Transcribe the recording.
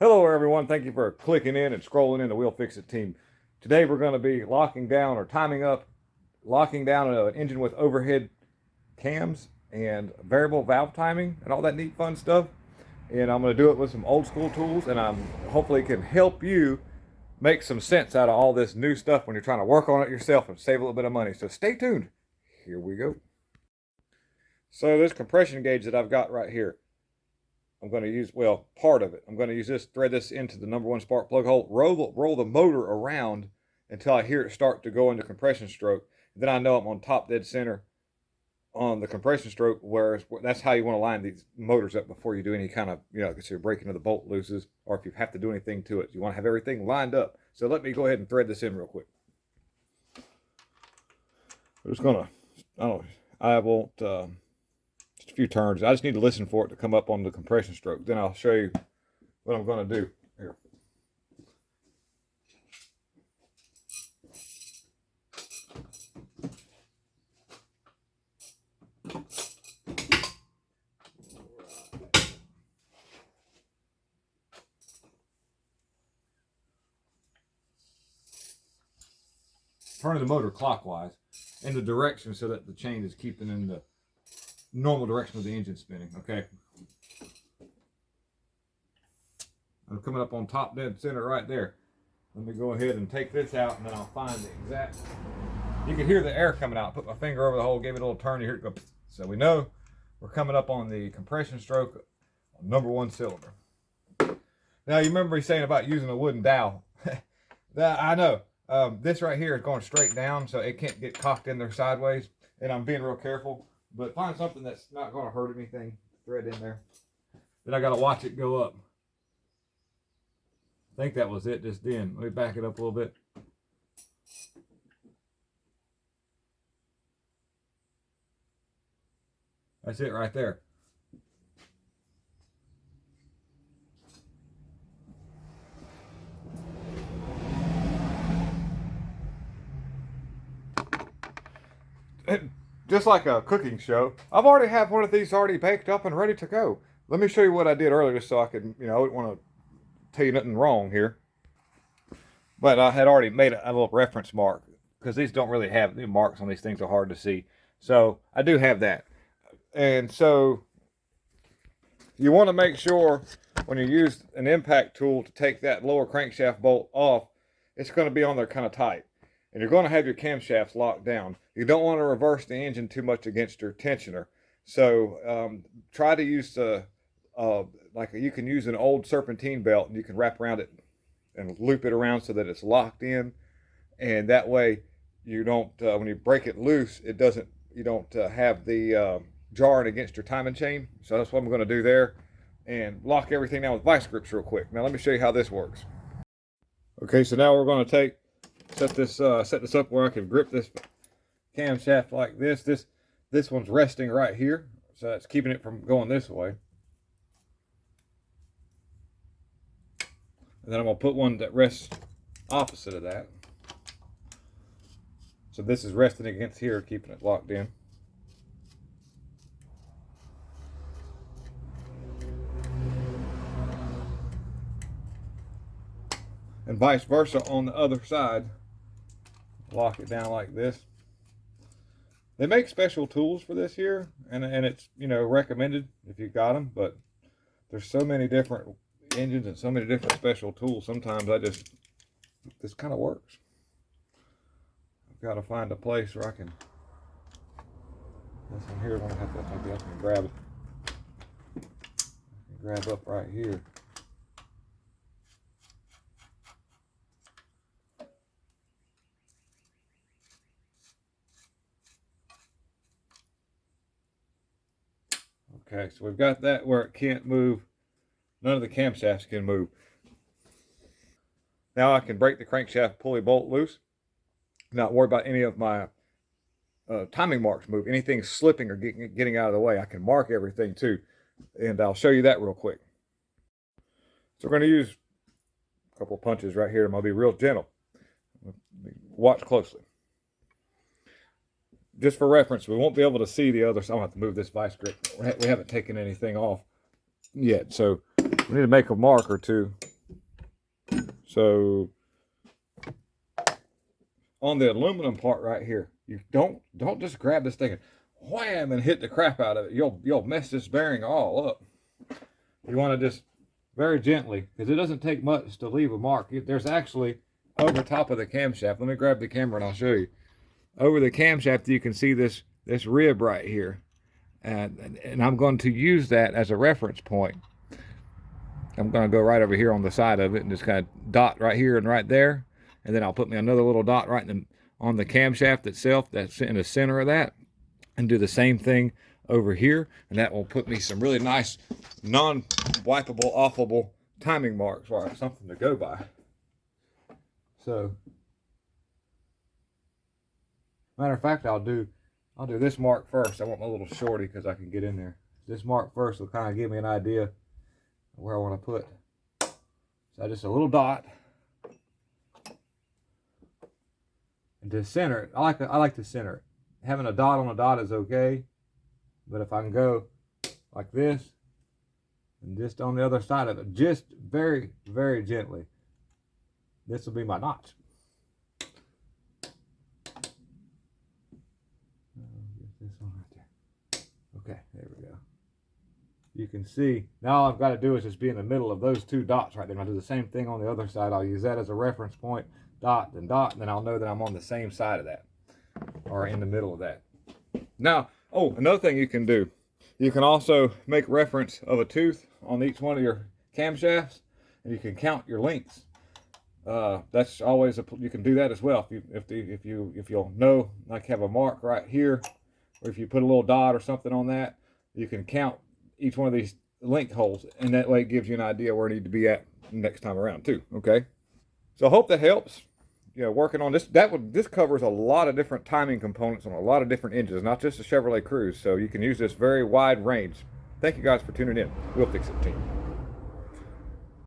Hello everyone, thank you for clicking in and scrolling in the We'll Fix It team. Today we're going to be locking down or locking down an engine with overhead cams and variable valve timing and all that neat fun stuff. And I'm going to do it with some old school tools, and I'm hopefully can help you make some sense out of all this new stuff when you're trying to work on it yourself and save a little bit of money. So stay tuned. Here we go. So this compression gauge that I've got right here, I'm going to use, well, part of it. I'm going to use this, thread this into the #1 spark plug hole, roll the motor around until I hear it start to go into compression stroke. Then I know I'm on top dead center on the compression stroke, where that's how you want to line these motors up before you do any kind of, because you're breaking of the bolt looses, or if you have to do anything to it. You want to have everything lined up. So let me go ahead and thread this in real quick. I'm just going to, I won't, just a few turns. I just need to listen for it to come up on the compression stroke. Then I'll show you what I'm going to do here. Turning the motor clockwise in the direction so that the chain is keeping in the normal direction of the engine spinning. Okay, I'm coming up on top dead center right there. Let me go ahead and take this out, and then I'll find the exact. You can hear the air coming out. Put my finger over the hole, gave it a little turn, you hear it go. So we know we're coming up on the compression stroke on #1 cylinder. Now you remember me saying about using a wooden dowel. I know. This right here is going straight down, so it can't get cocked in there sideways, and I'm being real careful. But find something that's not going to hurt anything, thread in there. Then I got to watch it go up. I think that was it just then. Let me back it up a little bit. That's it right there. Just like a cooking show, I've already have one of these already baked up and ready to go. Let me show you what I did earlier so I could, I wouldn't want to tell you nothing wrong here. But I had already made a little reference mark, because these don't really have, the marks on these things are hard to see. So I do have that. And so you want to make sure when you use an impact tool to take that lower crankshaft bolt off, it's going to be on there kind of tight. And you're going to have your camshafts locked down. You don't want to reverse the engine too much against your tensioner. So try to use like you can use an old serpentine belt, and you can wrap around it and loop it around so that it's locked in. And that way you don't, when you break it loose, you don't have the jarring against your timing chain. So that's what I'm going to do there, and lock everything down with vice grips real quick. Now let me show you how this works. Okay, so now we're going to set this up where I can grip this camshaft like this. This one's resting right here, so that's keeping it from going this way. And then I'm going to put one that rests opposite of that. So this is resting against here, keeping it locked in. And vice versa on the other side. Lock it down like this. They make special tools for this here, and it's, recommended if you got them, but there's so many different engines and so many different special tools. Sometimes this kind of works. I've got to find a place where I can, this one here, I'm going to have to, maybe I can grab up right here. Okay, so we've got that where it can't move. None of the camshafts can move. Now I can break the crankshaft pulley bolt loose. Not worry about any of my timing marks move. Anything slipping or getting out of the way, I can mark everything too. And I'll show you that real quick. So we're going to use a couple of punches right here. I'm going to be real gentle. Watch closely. Just for reference, we won't be able to see the other side. I'll have to move this vice grip. We haven't taken anything off yet, so we need to make a mark or two So on the aluminum part right here, you don't just grab this thing and wham and hit the crap out of it. You'll mess this bearing all up. You want to just very gently, because it doesn't take much to leave a mark. There's actually over top of the camshaft. Let me grab the camera and I'll show you. Over the camshaft, you can see this rib right here, and I'm going to use that as a reference point. I'm going to go right over here on the side of it and just kind of dot right here and right there, and then I'll put me another little dot right on the camshaft itself that's in the center of that, and do the same thing over here, and that will put me some really nice non-wipeable, offable timing marks, or something to go by. So, matter of fact, I'll do this mark first. I want my little shorty because I can get in there. This mark first will kind of give me an idea of where I want to put. So just a little dot, and to center it, I like to center it. Having a dot on a dot is okay, but if I can go like this, and just on the other side of it, just very, very gently, this will be my notch. Get this one right there. Okay, there we go. You can see, now all I've got to do is just be in the middle of those two dots right there. And I'll do the same thing on the other side. I'll use that as a reference point, dot, and then I'll know that I'm on the same side of that, or in the middle of that. Now, oh, another thing you can do, you can also make reference of a tooth on each one of your camshafts, and you can count your lengths. That's always you can do that as well. If you'll know, like have a mark right here, or if you put a little dot or something on that, you can count each one of these length holes, and that way it gives you an idea where you need to be at next time around too. Okay, so I hope that helps. You know, working on this, this covers a lot of different timing components on a lot of different engines, not just a Chevrolet Cruze. So you can use this very wide range. Thank you guys for tuning in. We'll fix it team.